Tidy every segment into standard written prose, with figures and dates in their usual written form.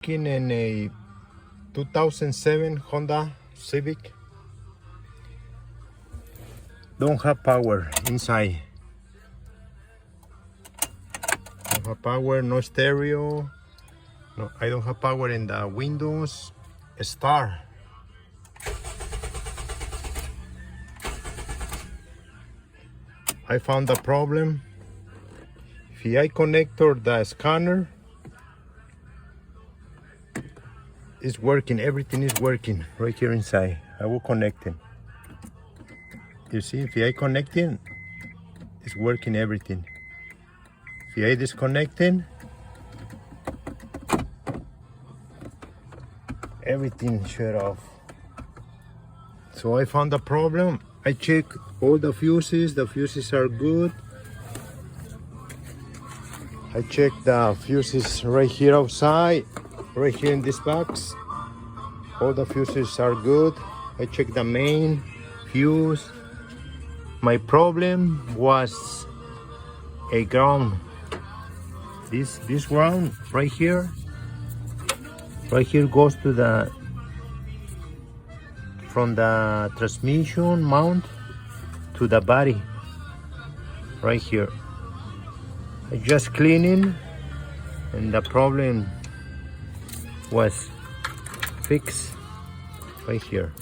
working in a 2007 Honda Civic. Don't have power inside. Don't have power, no stereo. No, I don't have power in the windows. Start. I found the problem. If I connector the scanner, it's working. Everything is working right here inside. I will connect it. You see, if I connecting, it's working everything. If I disconnecting, everything shut off. So I found the problem. I checked all the fuses are good. I checked the fuses right here outside, right here in this box. All the fuses are good. I checked the main fuse. My problem was a ground. This ground right here goes to the from the transmission mount to the body right here. I just cleaning and the problem was fixed right here.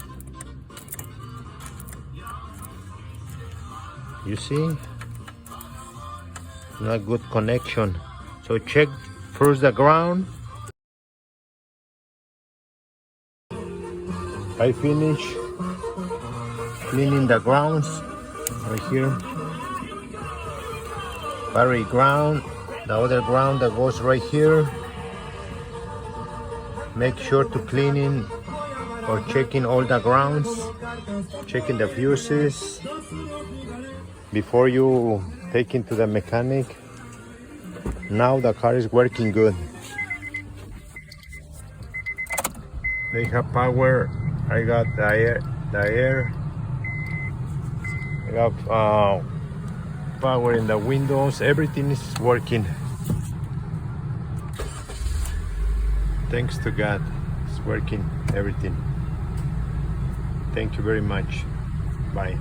You see, not good connection. So check first the ground. I finish cleaning the grounds right here. Battery ground, the other ground that goes right here. Make sure to cleaning or checking all the grounds, checking the fuses before you take it to the mechanic. Now the car is working good. They have power. I got the air. I got power in the windows. Everything is working. Thanks to God, it's working everything. Thank you very much. Bye.